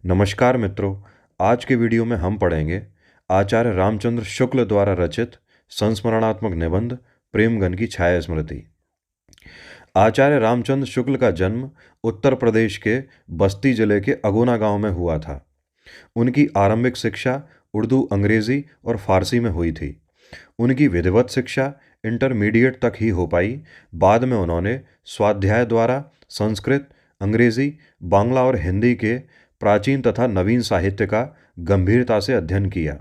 नमस्कार मित्रों। आज के वीडियो में हम पढ़ेंगे आचार्य रामचंद्र शुक्ल द्वारा रचित संस्मरणात्मक निबंध प्रेमगन की छाया स्मृति। आचार्य रामचंद्र शुक्ल का जन्म उत्तर प्रदेश के बस्ती जिले के अगुना गांव में हुआ था। उनकी आरंभिक शिक्षा उर्दू, अंग्रेजी और फारसी में हुई थी। उनकी विधिवत शिक्षा इंटरमीडिएट तक ही हो पाई। बाद में उन्होंने स्वाध्याय द्वारा संस्कृत, अंग्रेजी, बांग्ला और हिंदी के प्राचीन तथा नवीन साहित्य का गंभीरता से अध्ययन किया।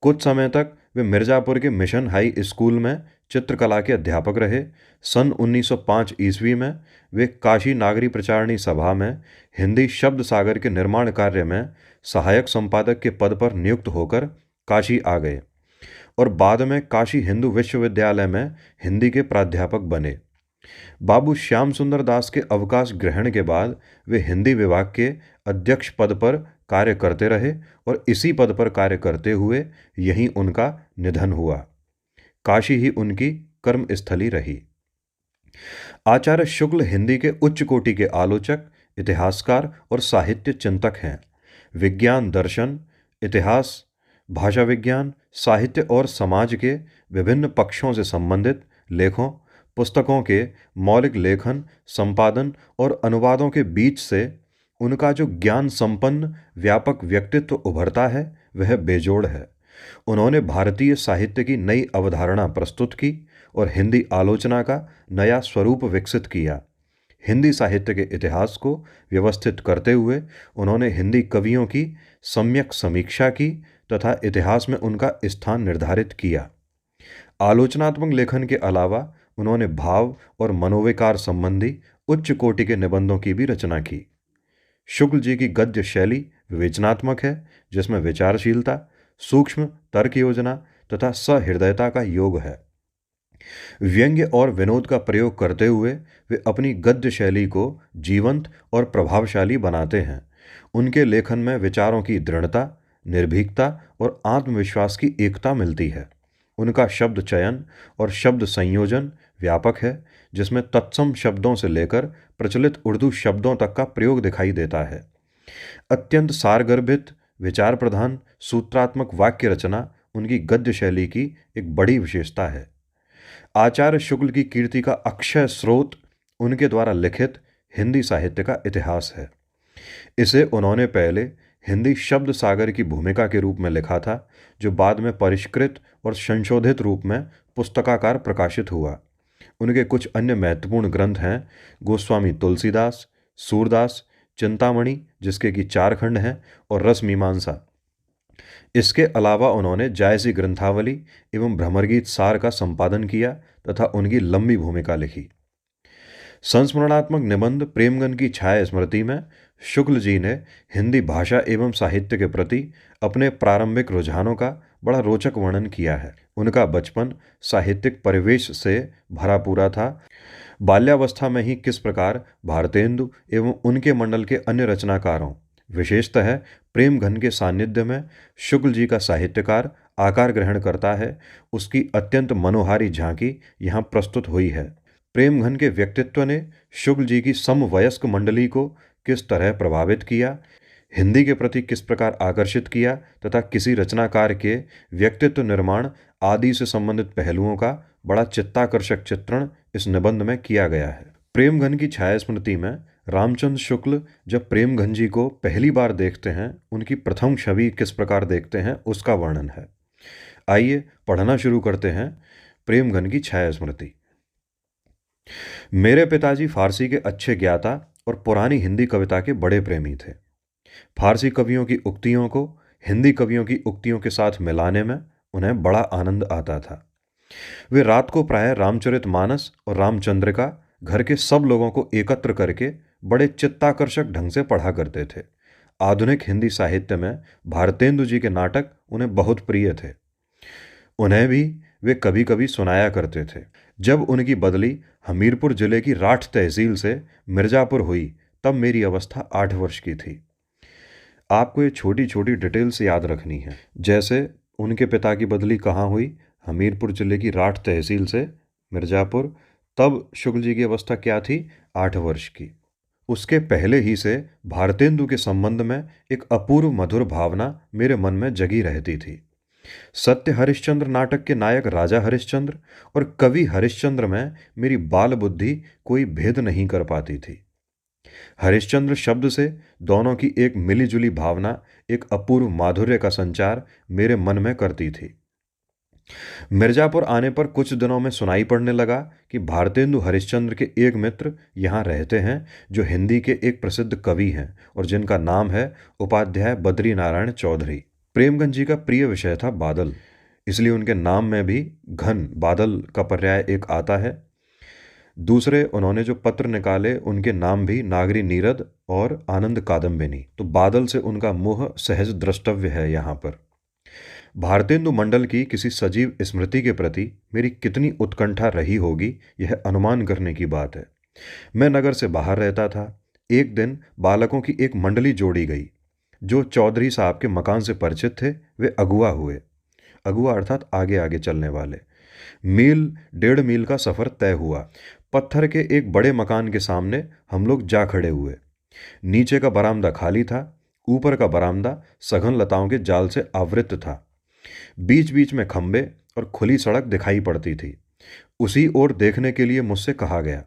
कुछ समय तक वे मिर्ज़ापुर के मिशन हाई स्कूल में चित्रकला के अध्यापक रहे। सन 1905 ईस्वी में वे काशी नागरी प्रचारणी सभा में हिंदी शब्द सागर के निर्माण कार्य में सहायक संपादक के पद पर नियुक्त होकर काशी आ गए और बाद में काशी हिंदू विश्वविद्यालय में हिंदी के प्राध्यापक बने। बाबू श्याम सुंदर दास के अवकाश ग्रहण के बाद वे हिंदी विभाग के अध्यक्ष पद पर कार्य करते रहे और इसी पद पर कार्य करते हुए यहीं उनका निधन हुआ। काशी ही उनकी कर्मस्थली रही। आचार्य शुक्ल हिंदी के उच्च कोटि के आलोचक, इतिहासकार और साहित्य चिंतक हैं। विज्ञान, दर्शन, इतिहास, भाषा विज्ञान, साहित्य और समाज के विभिन्न पक्षों से संबंधित लेखों, पुस्तकों के मौलिक लेखन, संपादन और अनुवादों के बीच से उनका जो ज्ञान संपन्न व्यापक व्यक्तित्व उभरता है वह बेजोड़ है। उन्होंने भारतीय साहित्य की नई अवधारणा प्रस्तुत की और हिंदी आलोचना का नया स्वरूप विकसित किया। हिंदी साहित्य के इतिहास को व्यवस्थित करते हुए उन्होंने हिंदी कवियों की सम्यक समीक्षा की तथा इतिहास में उनका स्थान निर्धारित किया। आलोचनात्मक लेखन के अलावा उन्होंने भाव और मनोविकार संबंधी उच्च कोटि के निबंधों की भी रचना की। शुक्ल जी की गद्य शैली विवेचनात्मक है, जिसमें विचारशीलता, सूक्ष्म तर्क योजना तथा सहृदयता का योग है। व्यंग्य और विनोद का प्रयोग करते हुए वे अपनी गद्य शैली को जीवंत और प्रभावशाली बनाते हैं। उनके लेखन में विचारों की दृढ़ता, निर्भीकता और आत्मविश्वास की एकता मिलती है। उनका शब्द चयन और शब्द संयोजन व्यापक है, जिसमें तत्सम शब्दों से लेकर प्रचलित उर्दू शब्दों तक का प्रयोग दिखाई देता है। अत्यंत सारगर्भित, विचार प्रधान, सूत्रात्मक वाक्य रचना उनकी गद्य शैली की एक बड़ी विशेषता है। आचार्य शुक्ल की कीर्ति का अक्षय स्रोत उनके द्वारा लिखित हिंदी साहित्य का इतिहास है। इसे उन्होंने पहले हिंदी शब्द सागर की भूमिका के रूप में लिखा था, जो बाद में परिष्कृत और संशोधित रूप में पुस्तकाकार प्रकाशित हुआ। उनके कुछ अन्य महत्वपूर्ण ग्रंथ हैं गोस्वामी तुलसीदास, सूरदास, चिंतामणि जिसके कि 4 खंड हैं और रस मीमांसा। इसके अलावा उन्होंने जायसी ग्रंथावली एवं भ्रमरगीत सार का संपादन किया तथा उनकी लंबी भूमिका लिखी। संस्मरणात्मक निबंध प्रेमगन की छाया स्मृति में शुक्ल जी ने हिंदी भाषा एवं साहित्य के प्रति अपने प्रारंभिक रुझानों का बड़ा रोचक वर्णन किया है। उनका बचपन साहित्यिक परिवेश से भरा पूरा था। बाल्यावस्था में ही किस प्रकार भारतेंदु एवं उनके मंडल के अन्य रचनाकारों, विशेषतः प्रेमघन के सानिध्य में शुक्ल जी का साहित्यकार आकार ग्रहण करता है, उसकी अत्यंत मनोहारी झांकी यहाँ प्रस्तुत हुई है। प्रेमघन के व्यक्तित्व ने शुक्ल जी की समवयस्क मंडली को किस तरह प्रभावित किया, हिंदी के प्रति किस प्रकार आकर्षित किया तथा किसी रचनाकार के व्यक्तित्व निर्माण आदि से संबंधित पहलुओं का बड़ा चित्ताकर्षक चित्रण इस निबंध में किया गया है। प्रेमघन की छाया स्मृति में रामचंद्र शुक्ल जब प्रेमघन जी को पहली बार देखते हैं, उनकी प्रथम छवि किस प्रकार देखते हैं उसका वर्णन है। आइए पढ़ना शुरू करते हैं प्रेमघन की छाया स्मृति। मेरे पिताजी फारसी के अच्छे ज्ञाता और पुरानी हिंदी कविता के बड़े प्रेमी थे। फारसी कवियों की उक्तियों को हिंदी कवियों की उक्तियों के साथ मिलाने में उन्हें बड़ा आनंद आता था। वे रात को प्रायः रामचरितमानस और रामचंद्रिका घर के सब लोगों को एकत्र करके बड़े चित्ताकर्षक ढंग से पढ़ा करते थे। आधुनिक हिंदी साहित्य में भारतेंदु जी के नाटक उन्हें बहुत प्रिय थे। उन्हें भी वे कभी कभी सुनाया करते थे। जब उनकी बदली हमीरपुर जिले की राठ तहसील से मिर्ज़ापुर हुई, तब मेरी अवस्था 8 वर्ष की थी। आपको ये छोटी छोटी डिटेल्स याद रखनी है, जैसे उनके पिता की बदली कहाँ हुई, हमीरपुर जिले की राठ तहसील से मिर्ज़ापुर, तब शुक्ल जी की अवस्था क्या थी, 8 वर्ष की। उसके पहले ही से भारतेंदु के संबंध में एक अपूर्व मधुर भावना मेरे मन में जगी रहती थी। सत्य हरिश्चंद्र नाटक के नायक राजा हरिश्चंद्र और कवि हरिश्चंद्र में मेरी बाल बुद्धि कोई भेद नहीं कर पाती थी। हरिश्चंद्र शब्द से दोनों की एक मिलीजुली भावना, एक अपूर्व माधुर्य का संचार मेरे मन में करती थी। मिर्जापुर आने पर कुछ दिनों में सुनाई पड़ने लगा कि भारतेंदु हरिश्चंद्र के एक मित्र यहाँ रहते हैं, जो हिंदी के एक प्रसिद्ध कवि हैं और जिनका नाम है उपाध्याय बद्री नारायण चौधरी। प्रेमगंज जी का प्रिय विषय था बादल, इसलिए उनके नाम में भी घन बादल का पर्याय एक आता है। दूसरे उन्होंने जो पत्र निकाले उनके नाम भी नागरी नीरद और आनंद कादम्बिनी, तो बादल से उनका मोह सहज द्रष्टव्य है यहाँ पर। भारतेंदु मंडल की किसी सजीव स्मृति के प्रति मेरी कितनी उत्कंठा रही होगी, यह अनुमान करने की बात है। मैं नगर से बाहर रहता था। एक दिन बालकों की एक मंडली जोड़ी गई। जो चौधरी साहब के मकान से परिचित थे वे अगुआ हुए। अगुआ अर्थात आगे आगे चलने वाले। मील 1.5 मील का सफ़र तय हुआ। पत्थर के एक बड़े मकान के सामने हम लोग जा खड़े हुए। नीचे का बरामदा खाली था, ऊपर का बरामदा सघन लताओं के जाल से आवृत था। बीच बीच में खंबे और खुली सड़क दिखाई पड़ती थी। उसी ओर देखने के लिए मुझसे कहा गया।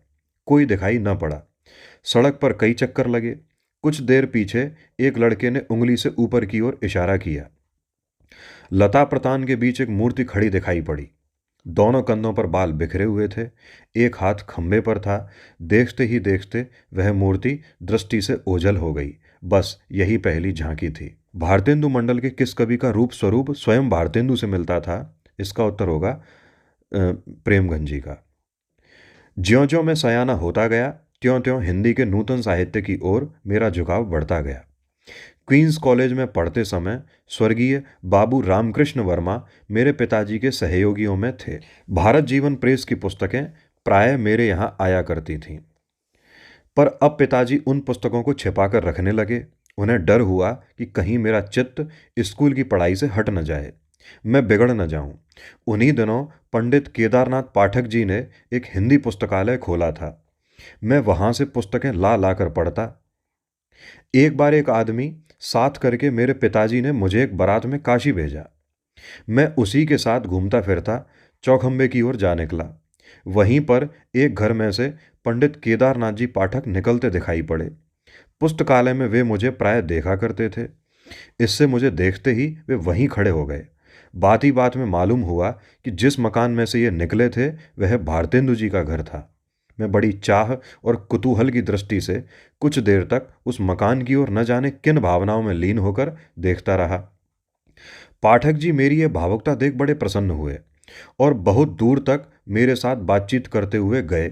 कोई दिखाई न पड़ा। सड़क पर कई चक्कर लगे। कुछ देर पीछे एक लड़के ने उंगली से ऊपर की ओर इशारा किया। लता प्रतान के बीच एक मूर्ति खड़ी दिखाई पड़ी। दोनों कंधों पर बाल बिखरे हुए थे। एक हाथ खंबे पर था। देखते ही देखते वह मूर्ति दृष्टि से ओझल हो गई। बस यही पहली झांकी थी। भारतेंदु मंडल के किस कवि का रूप स्वरूप स्वयं भारतेंदु से मिलता था? इसका उत्तर होगा प्रेमगंज जी का। ज्यों ज्यों मैं सयाना होता गया, त्यों त्यों हिंदी के नूतन साहित्य की ओर मेरा झुकाव बढ़ता गया। क्वींस कॉलेज में पढ़ते समय स्वर्गीय बाबू रामकृष्ण वर्मा मेरे पिताजी के सहयोगियों में थे। भारत जीवन प्रेस की पुस्तकें प्रायः मेरे यहाँ आया करती थीं। पर अब पिताजी उन पुस्तकों को छिपाकर रखने लगे। उन्हें डर हुआ कि कहीं मेरा चित्त स्कूल की पढ़ाई से हट न जाए, मैं बिगड़ न जाऊं। उन्हीं दिनों पंडित केदारनाथ पाठक जी ने एक हिंदी पुस्तकालय खोला था। मैं वहां से पुस्तकें ला ला कर पढ़ता। एक बार एक आदमी साथ करके मेरे पिताजी ने मुझे एक बारात में काशी भेजा। मैं उसी के साथ घूमता फिरता चौखंबे की ओर जा निकला। वहीं पर एक घर में से पंडित केदारनाथ जी पाठक निकलते दिखाई पड़े। पुस्तकालय में वे मुझे प्राय देखा करते थे। इससे मुझे देखते ही वे वहीं खड़े हो गए। बात ही बात में मालूम हुआ कि जिस मकान में से ये निकले थे वह भारतेंदु जी का घर था। मैं बड़ी चाह और कुतूहल की दृष्टि से कुछ देर तक उस मकान की ओर न जाने किन भावनाओं में लीन होकर देखता रहा। पाठक जी मेरी यह भावुकता देख बड़े प्रसन्न हुए और बहुत दूर तक मेरे साथ बातचीत करते हुए गए।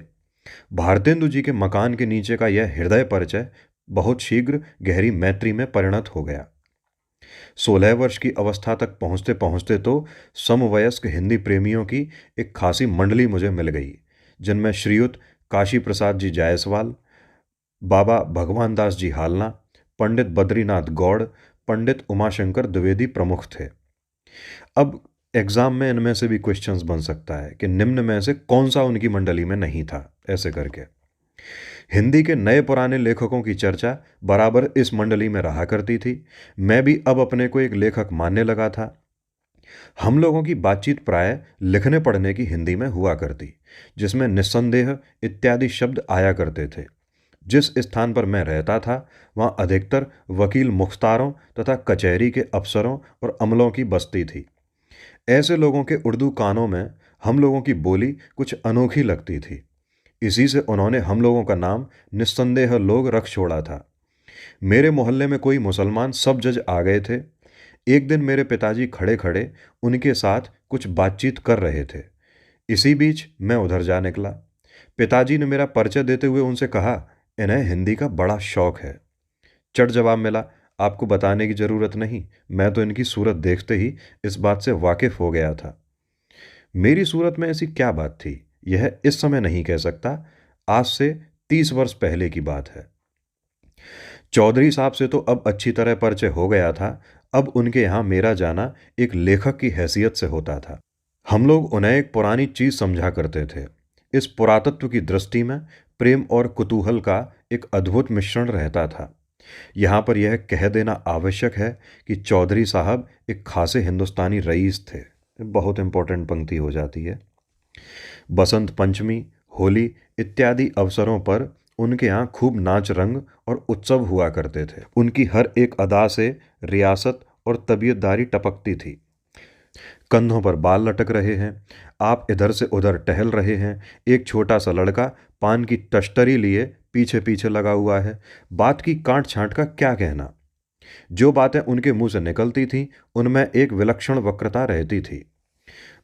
भारतेंदु जी के मकान के नीचे का यह हृदय परिचय बहुत शीघ्र गहरी मैत्री में परिणत हो गया। 16 वर्ष की अवस्था तक पहुंचते पहुंचते तो समवयस्क हिंदी प्रेमियों की एक खासी मंडली मुझे मिल गई, जिनमें श्रीयुत काशी प्रसाद जी जायसवाल, बाबा भगवान दास जी हालना, पंडित बद्रीनाथ गौड़, पंडित उमाशंकर द्विवेदी प्रमुख थे। अब एग्जाम में इनमें से भी क्वेश्चंस बन सकता है कि निम्न में से कौन सा उनकी मंडली में नहीं था, ऐसे करके। हिंदी के नए पुराने लेखकों की चर्चा बराबर इस मंडली में रहा करती थी। मैं भी अब अपने को एक लेखक मानने लगा था। हम लोगों की बातचीत प्राय लिखने पढ़ने की हिंदी में हुआ करती, जिसमें निस्संदेह इत्यादि शब्द आया करते थे। जिस स्थान पर मैं रहता था वहाँ अधिकतर वकील मुख्तारों तथा कचहरी के अफसरों और अमलों की बस्ती थी। ऐसे लोगों के उर्दू कानों में हम लोगों की बोली कुछ अनोखी लगती थी। इसी से उन्होंने हम लोगों का नाम निस्संदेह लोग रख छोड़ा था। मेरे मोहल्ले में कोई मुसलमान सब जज आ गए थे। एक दिन मेरे पिताजी खड़े खड़े उनके साथ कुछ बातचीत कर रहे थे। इसी बीच मैं उधर जा निकला। पिताजी ने मेरा परिचय देते हुए उनसे कहा, इन्हें हिंदी का बड़ा शौक है। चट जवाब मिला, आपको बताने की ज़रूरत नहीं, मैं तो इनकी सूरत देखते ही इस बात से वाकिफ हो गया था। मेरी सूरत में ऐसी क्या बात थी, यह इस समय नहीं कह सकता। आज से 30 वर्ष पहले की बात है। चौधरी साहब से तो अब अच्छी तरह परिचय हो गया था। अब उनके यहाँ मेरा जाना एक लेखक की हैसियत से होता था। हम लोग उन्हें एक पुरानी चीज़ समझा करते थे। इस पुरातत्व की दृष्टि में प्रेम और कुतूहल का एक अद्भुत मिश्रण रहता था। यहाँ पर यह कह देना आवश्यक है कि चौधरी साहब एक खासे हिंदुस्तानी रईस थे। बहुत इंपॉर्टेंट पंक्ति हो जाती है। बसंत पंचमी, होली इत्यादि अवसरों पर उनके यहाँ खूब नाच रंग और उत्सव हुआ करते थे। उनकी हर एक अदा से रियासत और तबीयतदारी टपकती थी। कंधों पर बाल लटक रहे हैं, आप इधर से उधर टहल रहे हैं, एक छोटा सा लड़का पान की तश्तरी लिए पीछे पीछे लगा हुआ है। बात की काट छांट का क्या कहना। जो बातें उनके मुंह से निकलती थीं उनमें एक विलक्षण वक्रता रहती थी।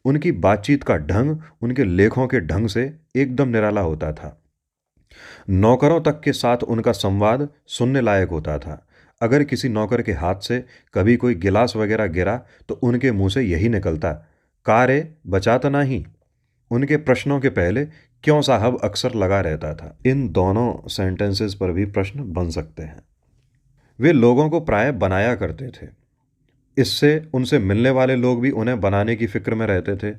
उनकी बातचीत का ढंग उनके लेखों के ढंग से एकदम निराला होता था। नौकरों तक के साथ उनका संवाद सुनने लायक होता था। अगर किसी नौकर के हाथ से कभी कोई गिलास वगैरह गिरा तो उनके मुंह से यही निकलता, "का रे, बचा तो नहीं?" उनके प्रश्नों के पहले "क्यों साहब" अक्सर लगा रहता था। इन दोनों सेंटेंसेस पर भी प्रश्न बन सकते हैं। वे लोगों को प्राय बनाया करते थे। इससे उनसे मिलने वाले लोग भी उन्हें बनाने की फिक्र में रहते थे।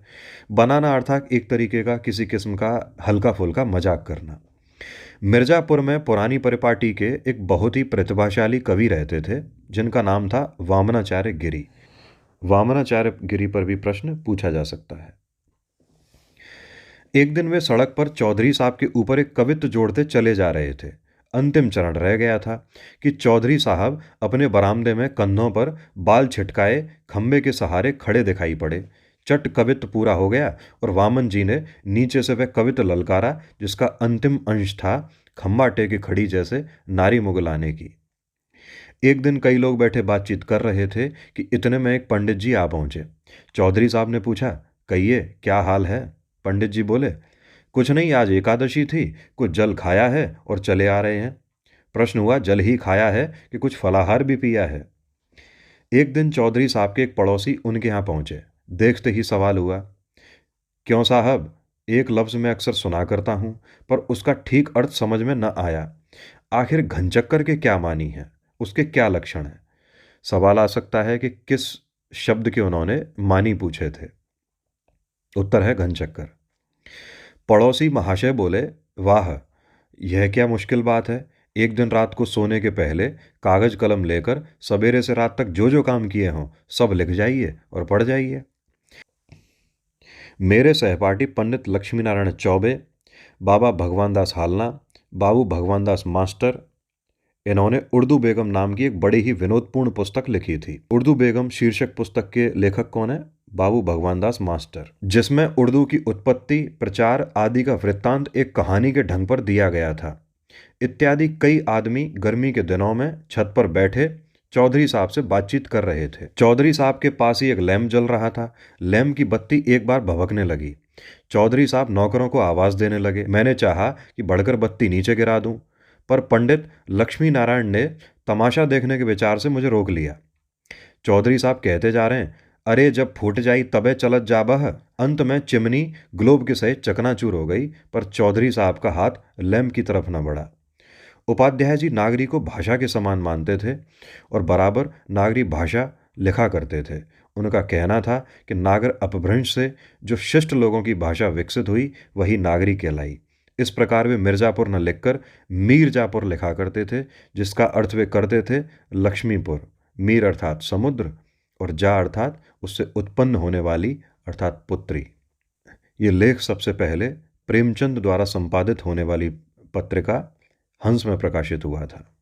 बनाना अर्थात एक तरीके का किसी किस्म का हल्का फुल्का मजाक करना। मिर्जापुर में पुरानी परिपाटी के एक बहुत ही प्रतिभाशाली कवि रहते थे जिनका नाम था वामनाचार्य गिरी। वामनाचार्य गिरी पर भी प्रश्न पूछा जा सकता है। एक दिन वे सड़क पर चौधरी साहब के ऊपर एक कवित्व जोड़ते चले जा रहे थे। अंतिम चरण रह गया था कि चौधरी साहब अपने बरामदे में कंधों पर बाल छिटकाए खंबे के सहारे खड़े दिखाई पड़े। चट कवित्व पूरा हो गया और वामन जी ने नीचे से वह कवित्व ललकारा जिसका अंतिम अंश था खंबा टेके खड़ी जैसे नारी मुगलाने की। एक दिन कई लोग बैठे बातचीत कर रहे थे कि इतने में एक पंडित जी आ पहुंचे। चौधरी साहब ने पूछा, "कहिए, क्या हाल है?" पंडित जी बोले, "कुछ नहीं, आज एकादशी थी, कुछ जल खाया है और चले आ रहे हैं।" प्रश्न हुआ, "जल ही खाया है कि कुछ फलाहार भी पिया है?" एक दिन चौधरी साहब के एक पड़ोसी उनके यहाँ पहुंचे। देखते ही सवाल हुआ, "क्यों साहब, एक लफ्ज़ मैं अक्सर सुना करता हूँ पर उसका ठीक अर्थ समझ में न आया। आखिर घनचक्कर के क्या मानी है, उसके क्या लक्षण हैं?" सवाल आ सकता है कि किस शब्द के उन्होंने मानी पूछे थे। उत्तर है घनचक्कर। पड़ोसी महाशय बोले, "वाह, यह क्या मुश्किल बात है। एक दिन रात को सोने के पहले कागज कलम लेकर सवेरे से रात तक जो जो काम किए हों सब लिख जाइए और पढ़ जाइए।" मेरे सहपाठी पंडित लक्ष्मी नारायण चौबे, बाबा भगवान दास हालना, बाबू भगवान दास मास्टर, इन्होंने उर्दू बेगम नाम की एक बड़ी ही विनोदपूर्ण पुस्तक लिखी थी। उर्दू बेगम शीर्षक पुस्तक के लेखक कौन है? बाबू भगवान दास मास्टर। जिसमें उर्दू की उत्पत्ति, प्रचार आदि का वृत्तांत एक कहानी के ढंग पर दिया गया था। इत्यादि कई आदमी गर्मी के दिनों में छत पर बैठे चौधरी साहब से बातचीत कर रहे थे। चौधरी साहब के पास ही एक लैंप जल रहा था। लैंप की बत्ती एक बार भभकने लगी। चौधरी साहब नौकरों को आवाज देने लगे। मैंने चाहा कि बढ़कर बत्ती नीचे गिरा दूं, पर पंडित लक्ष्मी नारायण ने तमाशा देखने के विचार से मुझे रोक लिया। चौधरी साहब कहते जा रहे हैं, "अरे जब फूट जाई तबे चलत जाबह।" अंत में चिमनी ग्लोब के सहित चकनाचूर हो गई, पर चौधरी साहब का हाथ लैंप की तरफ न बढ़ा। उपाध्याय जी नागरी को भाषा के समान मानते थे और बराबर नागरी भाषा लिखा करते थे। उनका कहना था कि नागर अपभ्रंश से जो शिष्ट लोगों की भाषा विकसित हुई वही नागरी कहलाई। इस प्रकार वे मिर्जापुर न लिखकर मीरजापुर लिखा करते थे, जिसका अर्थ वे करते थे लक्ष्मीपुर। मीर अर्थात समुद्र और जा अर्थात उससे उत्पन्न होने वाली अर्थात पुत्री। ये लेख सबसे पहले प्रेमचंद द्वारा संपादित होने वाली पत्रिका हंस में प्रकाशित हुआ था।